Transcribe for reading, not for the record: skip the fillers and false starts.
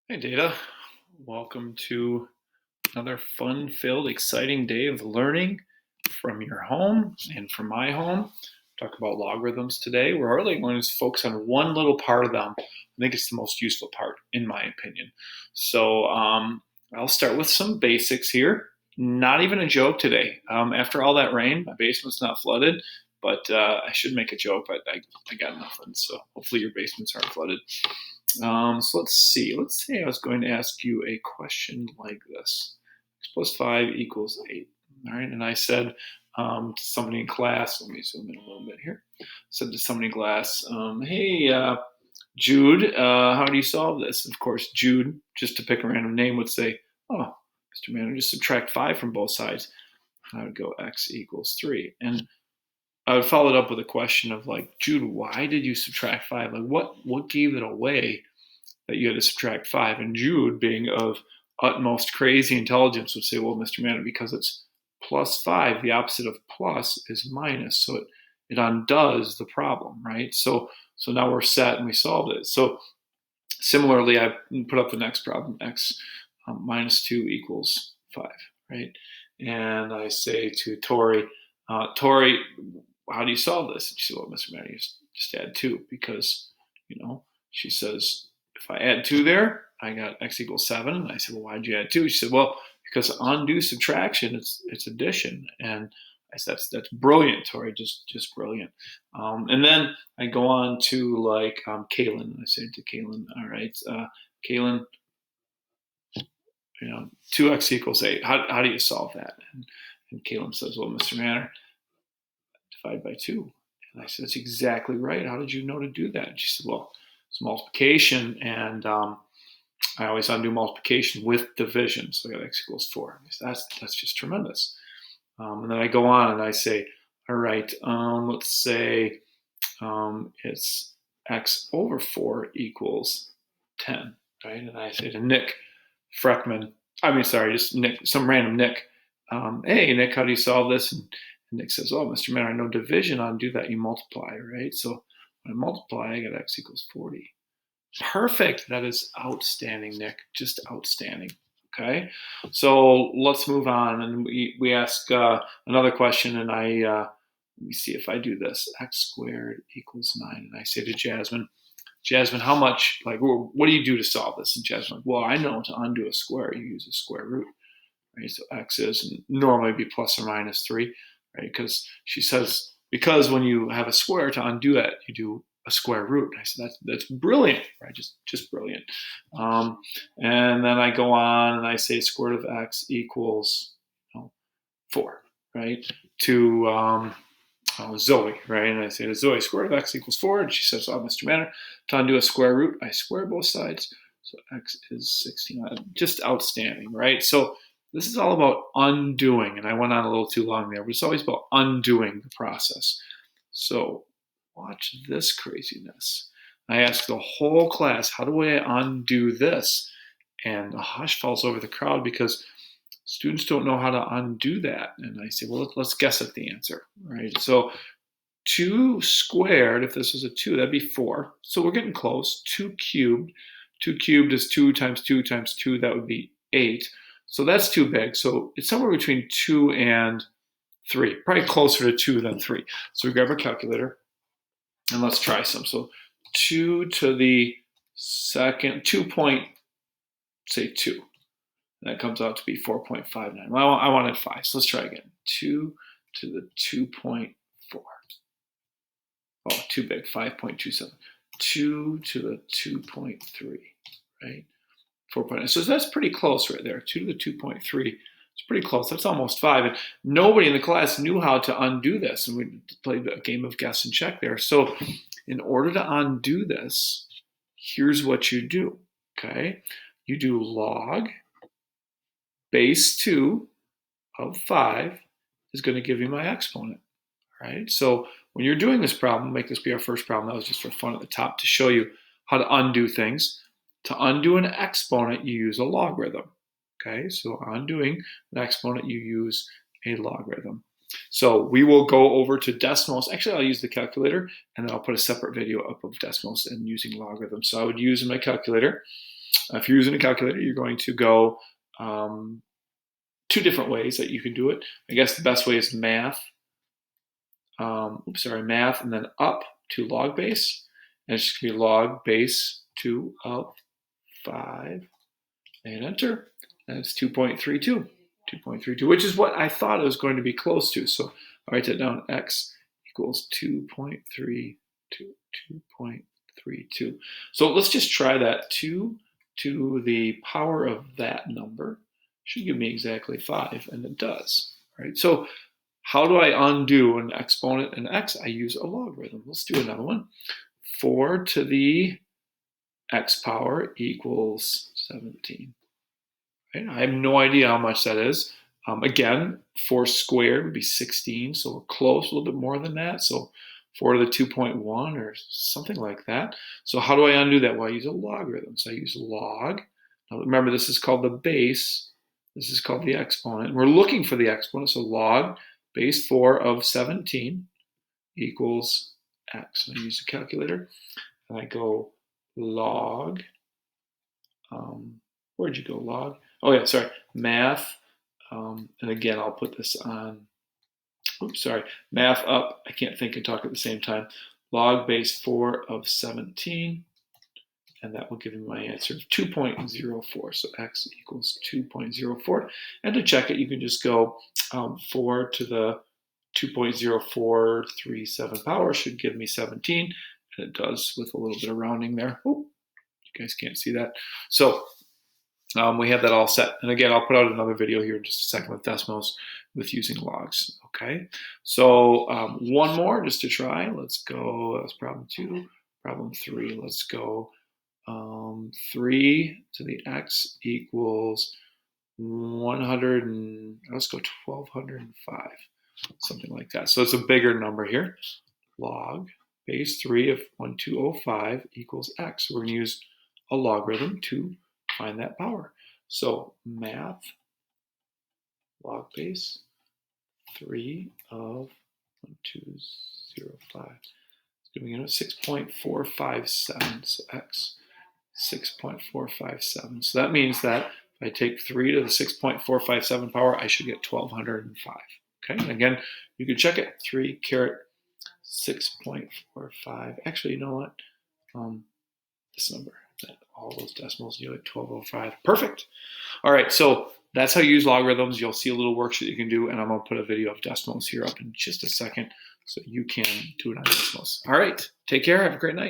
Hey Data, welcome to another fun-filled, exciting day of learning from your home and from my home. Talk about logarithms today. We're really going to focus on one little part of them. I think it's the most useful part, in my opinion. So I'll start with some basics here. Not even a joke today. After all that rain, my basement's not flooded, but I should make a joke, but I got nothing. So hopefully your basements aren't flooded. So let's see. Let's say I was going to ask you a question like this: X plus 5 equals 8. All right, and I said to somebody in class, let me zoom in a little bit here. I said to somebody in class, hey, Jude, how do you solve this? Of course, Jude, just to pick a random name, would say, oh, Mr. Manor, just subtract 5 from both sides. I would go x equals 3. And I would follow it up with a question of like, Jude, why did you subtract 5? Like, what gave it away that you had to subtract 5? And Jude, being of utmost crazy intelligence, would say, well, Mr. Manor, because it's plus 5, the opposite of plus is minus. So it undoes the problem, right? So now we're set and we solved it. So similarly, I put up the next problem, x minus 2 equals 5, right? And I say to Tori, Tori, how do you solve this? And she said, well, Mr. Manor, you just add 2 because, she says, if I add 2 there, I got x equals 7. And I said, well, why'd you add 2? She said, well, because undo subtraction, it's addition. And I said, that's brilliant, Tori, just brilliant. And then I go on to like Kaylin. And I say to Kaylin, all right, Kaylin, 2x equals 8. How do you solve that? And Kaylin says, well, Mr. Manor, divide by 2. And I said, that's exactly right. How did you know to do that? And she said, well, it's multiplication, and I always undo multiplication with division. So I got x equals 4. I said, that's just tremendous. And then I go on and I say, all right, let's say it's x over 4 equals 10, right? And I say to Nick Freckman, just Nick, some random Nick, hey, Nick, how do you solve this? And Nick says, oh, Mr. Manor, I know division, undo that, you multiply, right? So when I multiply, I get x equals 40. Perfect. That is outstanding, Nick. Just outstanding. Okay. So let's move on. And we ask another question, and let me see if I do this. X squared equals 9. And I say to Jasmine, how much, like, what do you do to solve this? And Jasmine, well, I know to undo a square, you use a square root. Right? So x is normally be plus or minus 3, right? Because she says, because when you have a square, to undo that, you do a square root. I said, that's brilliant, right? Just brilliant. And then I go on and I say square root of x equals 4, right? To Zoe, right? And I say to Zoe, square root of x equals 4. And she says, oh, Mr. Manor, to undo a square root, I square both sides. So x is 16. Just outstanding, right? So this is all about undoing, and I went on a little too long there, but it's always about undoing the process. So watch this craziness. I ask the whole class, how do I undo this? And a hush falls over the crowd because students don't know how to undo that. And I say, well, let's guess at the answer, right? So 2 squared, if this was a 2, that'd be 4. So we're getting close. 2 cubed. 2 cubed is 2 times 2 times 2. That would be 8. So that's too big. So it's somewhere between 2 and 3, probably closer to 2 than 3. So we grab our calculator and let's try some. So 2 to the second, 2 point, say 2. And that comes out to be 4.59. Well, I wanted 5, so let's try again. 2 to the 2.4. Oh, too big, 5.27. 2 to the 2.3, right? 4.9. So that's pretty close right there. 2 to the 2.3. It's pretty close. That's almost 5. And nobody in the class knew how to undo this. And we played a game of guess and check there. So in order to undo this, here's what you do. Okay. You do log base 2 of 5 is going to give you my exponent. Right? So when you're doing this problem, make this be our first problem. That was just for fun at the top to show you how to undo things. To undo an exponent, you use a logarithm. Okay, so undoing an exponent, you use a logarithm. So we will go over to decimals. Actually, I'll use the calculator, and then I'll put a separate video up of decimals and using logarithms. So I would use in my calculator If you're using a calculator, you're going to go two different ways that you can do it. I guess the best way is math. Math, and then up to log base. And it's just going to be log base 2 of 5, and enter. And it's 2.32. 2.32, which is what I thought it was going to be close to. So I write that down, x equals 2.32. 2.32. So let's just try that. 2 to the power of that number should give me exactly 5, and it does. Right? So how do I undo an exponent in x? I use a logarithm. Let's do another one. 4 to the x power equals 17. Right? I have no idea how much that is. Again, 4 squared would be 16, so we're close, a little bit more than that. So 4 to the 2.1 or something like that. So how do I undo that? Well, I use a logarithm. So I use log. Now remember, this is called the base. This is called the exponent. We're looking for the exponent, so log base 4 of 17 equals x. And I use a calculator, and I go log. Where'd you go, log? Oh yeah, sorry, math. And again, I'll put this on. Oops, sorry, math up. I can't think and talk at the same time. Log base 4 of 17, and that will give me my answer of 2.04. So x equals 2.04. And to check it, you can just go 4 to the 2.0437 power should give me 17, and it does with a little bit of rounding there. Oh, you guys can't see that. So we have that all set. And again, I'll put out another video here in just a second with decimals with using logs. Okay, so one more just to try. Let's go, that's problem 2. Problem 3, let's go 3 to the x equals 100 and let's go 1205, something like that. So it's a bigger number here. Log base 3 of 1205 equals x. We're going to use a logarithm to find that power. So math log base 3 of 1205. Giving it a 6.457. So x 6.457. So that means that if I take 3 to the 6.457 power, I should get 1205. Okay, and again, you can check it. 3 caret 6.45. Actually, you know what? This number, all those decimals, you get 1205. Perfect. All right, so that's how you use logarithms. You'll see a little worksheet you can do, and I'm going to put a video of decimals here up in just a second so you can do it on decimals. All right, take care. Have a great night.